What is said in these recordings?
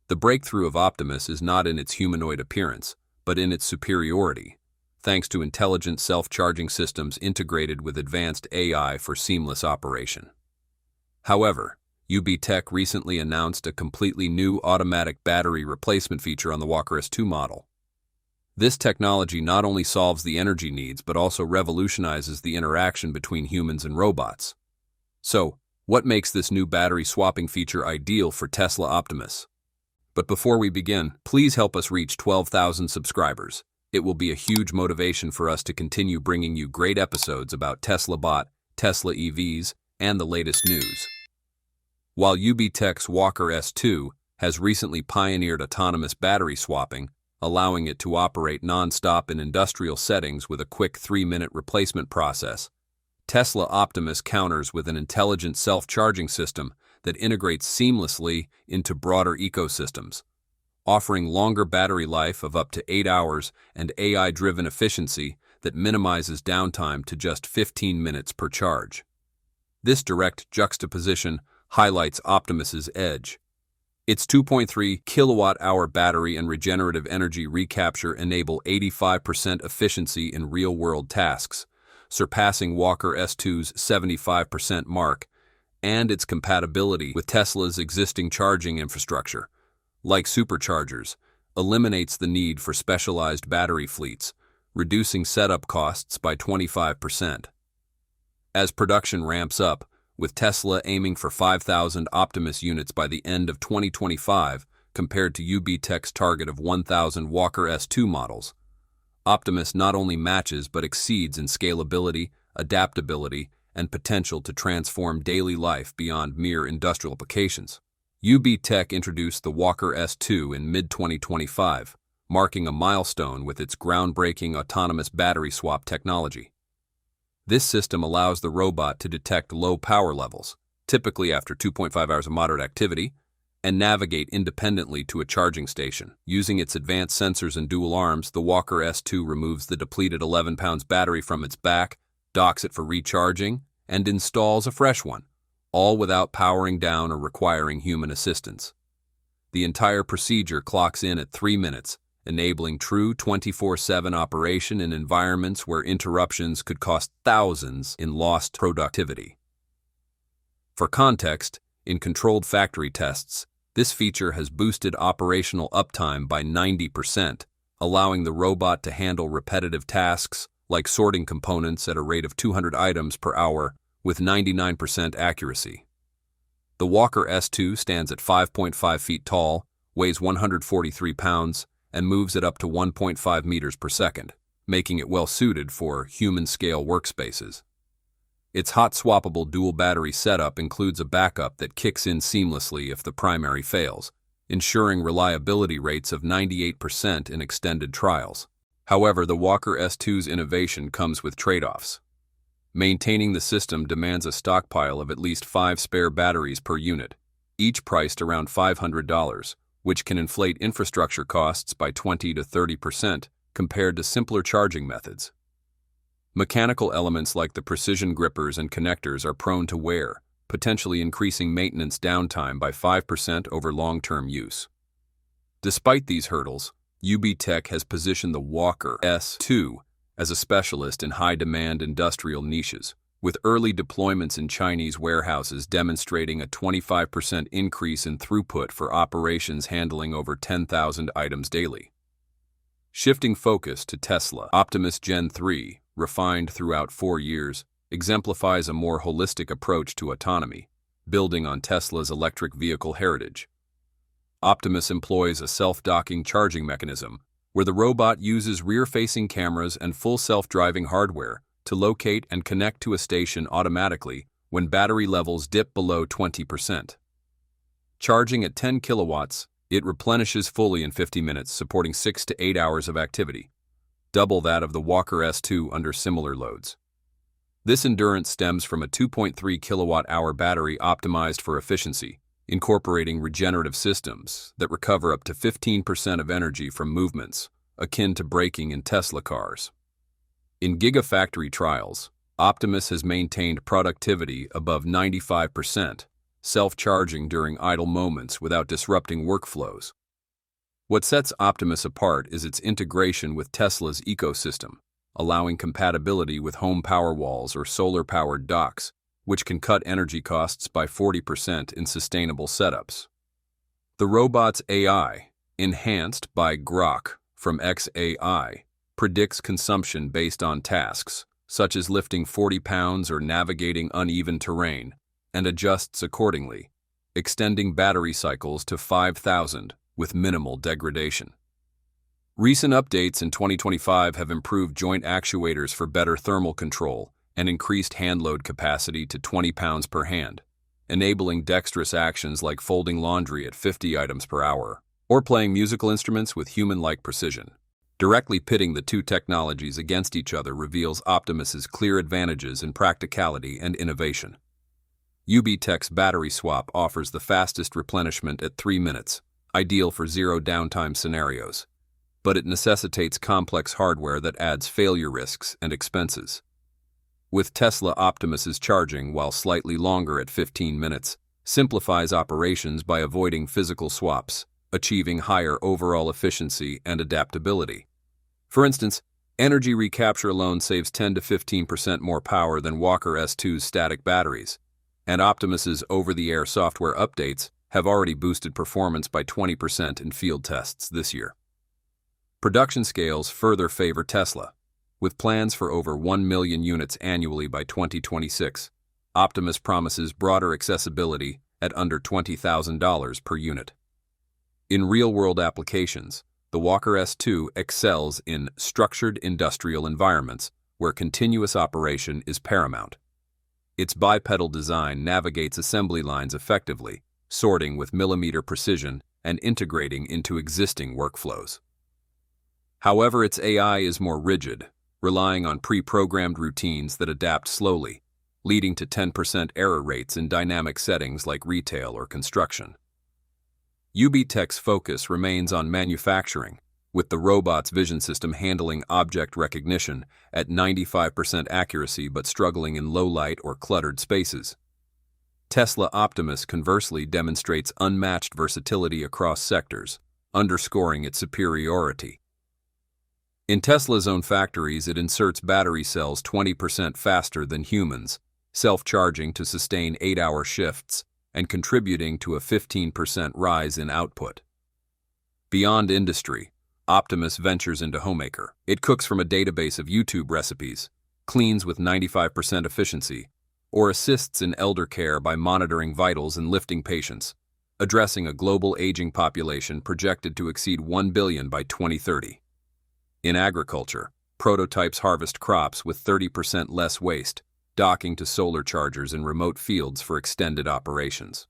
The breakthrough of Optimus is not in its humanoid appearance, but in its superiority, thanks to intelligent self-charging systems integrated with advanced AI for seamless operation. However, UBTech recently announced a completely new automatic battery replacement feature on the Walker S2 model. This technology not only solves the energy needs but also revolutionizes the interaction between humans and robots. So, what makes this new battery swapping feature ideal for Tesla Optimus? But before we begin, please help us reach 12,000 subscribers. It will be a huge motivation for us to continue bringing you great episodes about Tesla Bot, Tesla EVs, and the latest news. While UBTech's Walker S2 has recently pioneered autonomous battery swapping, allowing it to operate nonstop in industrial settings with a quick 3-minute replacement process, Tesla Optimus counters with an intelligent self-charging system that integrates seamlessly into broader ecosystems, offering longer battery life of up to 8 hours and AI-driven efficiency that minimizes downtime to just 15 minutes per charge. This direct juxtaposition highlights Optimus's edge. Its 2.3 kilowatt-hour battery and regenerative energy recapture enable 85% efficiency in real-world tasks, surpassing Walker S2's 75% mark, and its compatibility with Tesla's existing charging infrastructure, like Superchargers, eliminates the need for specialized battery fleets, reducing setup costs by 25%. As production ramps up, with Tesla aiming for 5,000 Optimus units by the end of 2025 compared to UBTech's target of 1,000 Walker S2 models, Optimus not only matches but exceeds in scalability, adaptability, and potential to transform daily life beyond mere industrial applications. UBTech introduced the Walker S2 in mid-2025, marking a milestone with its groundbreaking autonomous battery swap technology. This system allows the robot to detect low power levels, typically after 2.5 hours of moderate activity, and navigate independently to a charging station. Using its advanced sensors and dual arms, the Walker S2 removes the depleted 11 pounds battery from its back, docks it for recharging, and installs a fresh one, all without powering down or requiring human assistance. The entire procedure clocks in at 3 minutes, enabling true 24/7 operation in environments where interruptions could cost thousands in lost productivity. For context, in controlled factory tests, this feature has boosted operational uptime by 90%, allowing the robot to handle repetitive tasks like sorting components at a rate of 200 items per hour with 99% accuracy. The Walker S2 stands at 5.5 feet tall, weighs 143 pounds, and moves at up to 1.5 meters per second, making it well-suited for human-scale workspaces. Its hot-swappable dual-battery setup includes a backup that kicks in seamlessly if the primary fails, ensuring reliability rates of 98% in extended trials. However, the Walker S2's innovation comes with trade-offs. Maintaining the system demands a stockpile of at least 5 spare batteries per unit, each priced around $500, which can inflate infrastructure costs by 20 to 30% compared to simpler charging methods. Mechanical elements like the precision grippers and connectors are prone to wear, potentially increasing maintenance downtime by 5% over long-term use. Despite these hurdles, UBTech has positioned the Walker S2 as a specialist in high-demand industrial niches, with early deployments in Chinese warehouses demonstrating a 25% increase in throughput for operations handling over 10,000 items daily. Shifting focus to Tesla, Optimus Gen 3, refined throughout 4 years, exemplifies a more holistic approach to autonomy, building on Tesla's electric vehicle heritage. Optimus employs a self-docking charging mechanism, where the robot uses rear-facing cameras and full self-driving hardware to locate and connect to a station automatically when battery levels dip below 20%. Charging at 10 kilowatts, it replenishes fully in 50 minutes, supporting 6 to 8 hours of activity, double that of the Walker S2 under similar loads. This endurance stems from a 2.3 kilowatt-hour battery optimized for efficiency, incorporating regenerative systems that recover up to 15% of energy from movements, akin to braking in Tesla cars. In gigafactory trials, Optimus has maintained productivity above 95%, self-charging during idle moments without disrupting workflows. What sets Optimus apart is its integration with Tesla's ecosystem, allowing compatibility with home power walls or solar-powered docks, which can cut energy costs by 40% in sustainable setups. The robot's AI, enhanced by Grok from XAI, predicts consumption based on tasks, such as lifting 40 pounds or navigating uneven terrain, and adjusts accordingly, extending battery cycles to 5,000 with minimal degradation. Recent updates in 2025 have improved joint actuators for better thermal control and increased hand load capacity to 20 pounds per hand, enabling dexterous actions like folding laundry at 50 items per hour or playing musical instruments with human-like precision. Directly pitting the two technologies against each other reveals Optimus's clear advantages in practicality and innovation. UBTech's battery swap offers the fastest replenishment at 3 minutes, ideal for zero downtime scenarios, but it necessitates complex hardware that adds failure risks and expenses. With Tesla Optimus's charging, while slightly longer at 15 minutes, simplifies operations by avoiding physical swaps, achieving higher overall efficiency and adaptability. For instance, energy recapture alone saves 10 to 15% more power than Walker S2's static batteries, and Optimus's over-the-air software updates have already boosted performance by 20% in field tests this year. Production scales further favor Tesla. With plans for over 1 million units annually by 2026, Optimus promises broader accessibility at under $20,000 per unit. In real-world applications, the Walker S2 excels in structured industrial environments where continuous operation is paramount. Its bipedal design navigates assembly lines effectively, sorting with millimeter precision and integrating into existing workflows. However, its AI is more rigid, relying on pre-programmed routines that adapt slowly, leading to 10% error rates in dynamic settings like retail or construction. UBTech's focus remains on manufacturing, with the robot's vision system handling object recognition at 95% accuracy but struggling in low-light or cluttered spaces. Tesla Optimus conversely demonstrates unmatched versatility across sectors, underscoring its superiority. In Tesla's own factories, it inserts battery cells 20% faster than humans, self-charging to sustain 8-hour shifts, and contributing to a 15% rise in output. Beyond industry, Optimus ventures into homemaker. It cooks from a database of YouTube recipes, cleans with 95% efficiency, or assists in elder care by monitoring vitals and lifting patients, addressing a global aging population projected to exceed 1 billion by 2030. In agriculture, prototypes harvest crops with 30% less waste, docking to solar chargers in remote fields for extended operations.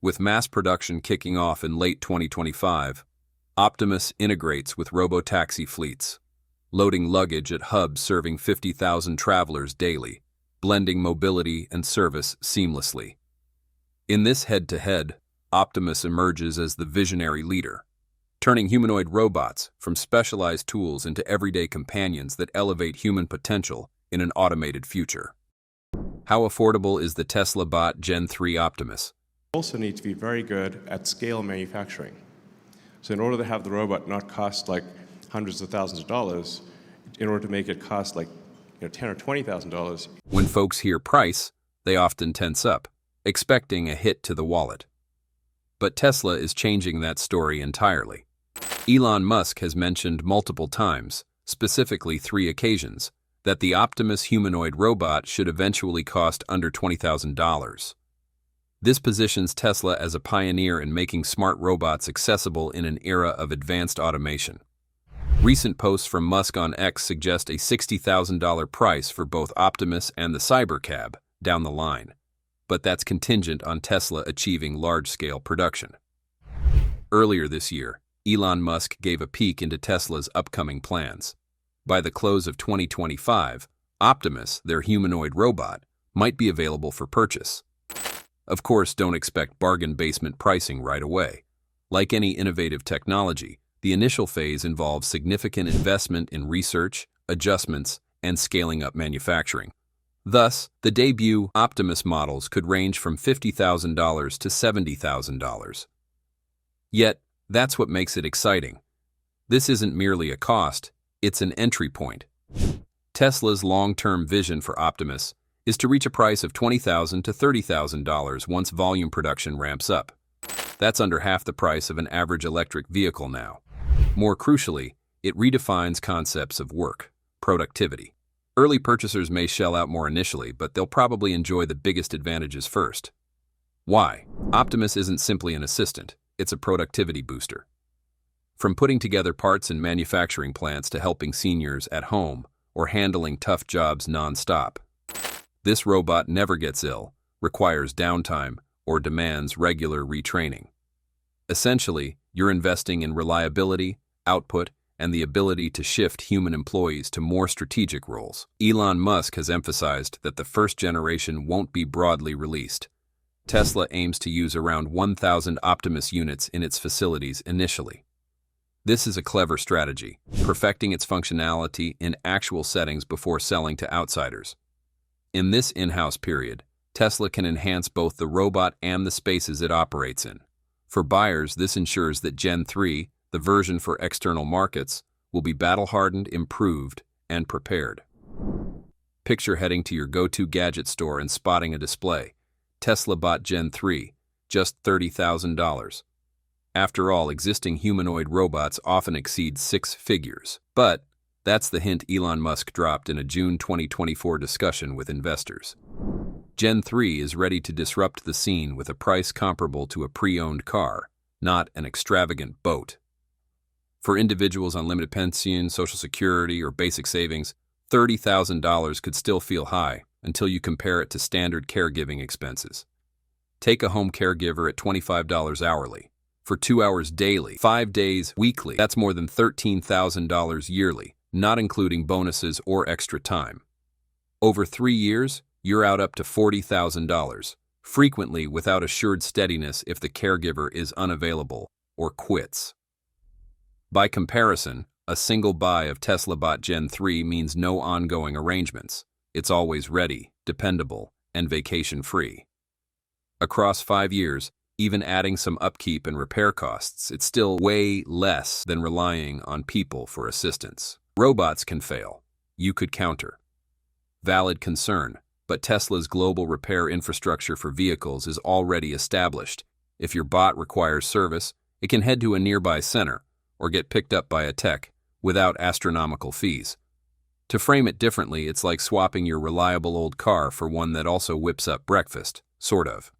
With mass production kicking off in late 2025, Optimus integrates with robotaxi fleets, loading luggage at hubs serving 50,000 travelers daily, blending mobility and service seamlessly. In this head-to-head, Optimus emerges as the visionary leader, turning humanoid robots from specialized tools into everyday companions that elevate human potential in an automated future. How affordable is the Tesla Bot Gen 3 Optimus? Also need to be very good at scale manufacturing. So in order to have the robot not cost like hundreds of thousands of dollars, in order to make it cost like $10,000 or $20,000. When folks hear price, they often tense up, expecting a hit to the wallet. But Tesla is changing that story entirely. Elon Musk has mentioned multiple times, specifically 3 occasions, that the Optimus humanoid robot should eventually cost under $20,000. This positions Tesla as a pioneer in making smart robots accessible in an era of advanced automation. Recent posts from Musk on X suggest a $60,000 price for both Optimus and the Cybercab down the line, but that's contingent on Tesla achieving large-scale production. Earlier this year, Elon Musk gave a peek into Tesla's upcoming plans. By the close of 2025, Optimus, their humanoid robot, might be available for purchase. Of course, don't expect bargain basement pricing right away. Like any innovative technology, the initial phase involves significant investment in research, adjustments, and scaling up manufacturing. Thus, the debut Optimus models could range from $50,000 to $70,000. Yet, that's what makes it exciting. This isn't merely a cost, it's an entry point. Tesla's long-term vision for Optimus is to reach a price of $20,000 to $30,000 once volume production ramps up. That's under half the price of an average electric vehicle now. More crucially, it redefines concepts of work, productivity. Early purchasers may shell out more initially, but they'll probably enjoy the biggest advantages first. Why? Optimus isn't simply an assistant, it's a productivity booster. From putting together parts in manufacturing plants to helping seniors at home or handling tough jobs nonstop, this robot never gets ill, requires downtime, or demands regular retraining. Essentially, you're investing in reliability, output, and the ability to shift human employees to more strategic roles. Elon Musk has emphasized that the first generation won't be broadly released. Tesla aims to use around 1,000 Optimus units in its facilities initially. This is a clever strategy, perfecting its functionality in actual settings before selling to outsiders. In this in-house period, Tesla can enhance both the robot and the spaces it operates in. For buyers, this ensures that Gen 3, the version for external markets, will be battle-hardened, improved, and prepared. Picture heading to your go-to gadget store and spotting a display. Tesla bought Gen 3, just $30,000. After all, existing humanoid robots often exceed six figures. But that's the hint Elon Musk dropped in a June 2024 discussion with investors. Gen 3 is ready to disrupt the scene with a price comparable to a pre-owned car, not an extravagant boat. For individuals on limited pension, Social Security, or basic savings, $30,000 could still feel high until you compare it to standard caregiving expenses. Take a home caregiver at $25 hourly. For 2 hours daily, 5 days weekly, that's more than $13,000 yearly, not including bonuses or extra time. Over 3 years, you're out up to $40,000, frequently without assured steadiness if the caregiver is unavailable or quits. By comparison, a single buy of Tesla bought Gen 3 means no ongoing arrangements. It's always ready, dependable, and vacation-free. Across 5 years, even adding some upkeep and repair costs, it's still way less than relying on people for assistance. Robots can fail. You could counter. Valid concern, but Tesla's global repair infrastructure for vehicles is already established. If your bot requires service, it can head to a nearby center or get picked up by a tech without astronomical fees. To frame it differently, it's like swapping your reliable old car for one that also whips up breakfast, sort of.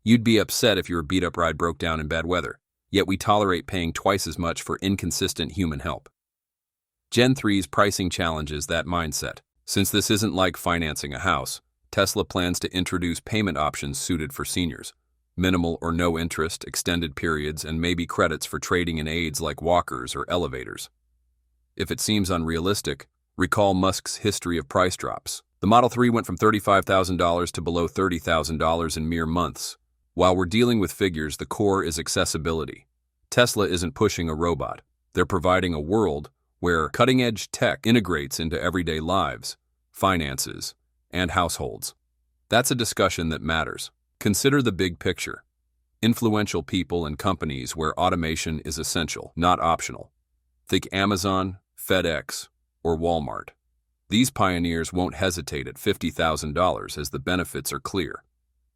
You'd be upset if your beat-up ride broke down in bad weather, yet we tolerate paying twice as much for inconsistent human help. Gen 3's pricing challenges that mindset. Since this isn't like financing a house, Tesla plans to introduce payment options suited for seniors. Minimal or no interest, extended periods, and maybe credits for trading in aids like walkers or elevators. If it seems unrealistic, recall Musk's history of price drops. The Model 3 went from $35,000 to below $30,000 in mere months. While we're dealing with figures, the core is accessibility. Tesla isn't pushing a robot. They're providing a world where cutting-edge tech integrates into everyday lives, finances, and households. That's a discussion that matters. Consider the big picture. Influential people and companies where automation is essential, not optional. Think Amazon, FedEx, or Walmart. These pioneers won't hesitate at $50,000 as the benefits are clear.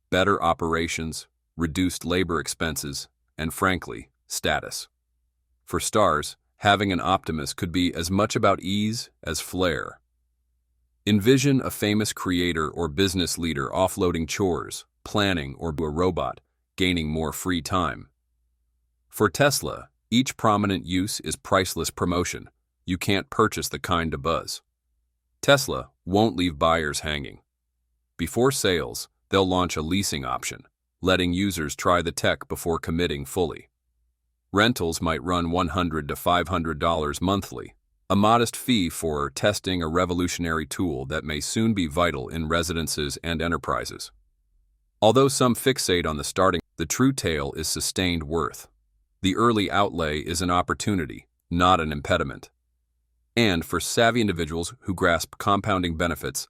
Better operations, reduced labor expenses, and frankly, status. For stars, having an Optimus could be as much about ease as flair. Envision a famous creator or business leader offloading chores, planning, or a robot, gaining more free time. For Tesla, each prominent use is priceless promotion. You can't purchase the kind to buzz. Tesla won't leave buyers hanging. Before sales, they'll launch a leasing option, letting users try the tech before committing fully. Rentals might run $100 to $500 monthly, a modest fee for testing a revolutionary tool that may soon be vital in residences and enterprises. Although some fixate on the starting, the true tale is sustained worth. The early outlay is an opportunity, not an impediment. And for savvy individuals who grasp compounding benefits,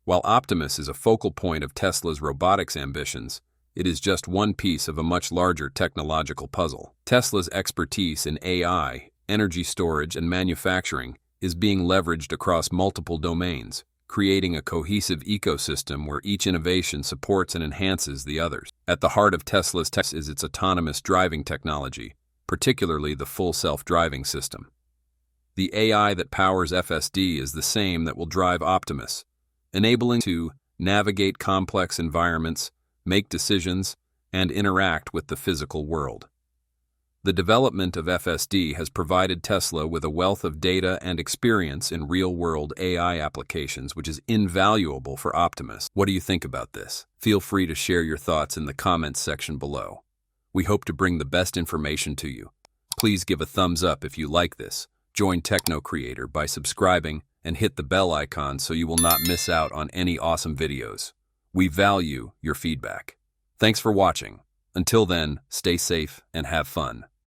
While Optimus is a focal point of Tesla's robotics ambitions, it is just one piece of a much larger technological puzzle. Tesla's expertise in AI, energy storage, and manufacturing is being leveraged across multiple domains, creating a cohesive ecosystem where each innovation supports and enhances the others. At the heart of Tesla's tech is its autonomous driving technology, particularly the full self-driving system. The AI that powers FSD is the same that will drive Optimus, enabling to navigate complex environments, make decisions, and interact with the physical world. The development of FSD has provided Tesla with a wealth of data and experience in real-world AI applications, which is invaluable for Optimus. What do you think about this? Feel free to share your thoughts in the comments section below. We hope to bring the best information to you. Please give a thumbs up if you like this. Join Techno Creator by subscribing and hit the bell icon so you will not miss out on any awesome videos. We value your feedback. Thanks for watching. Until then, stay safe and have fun.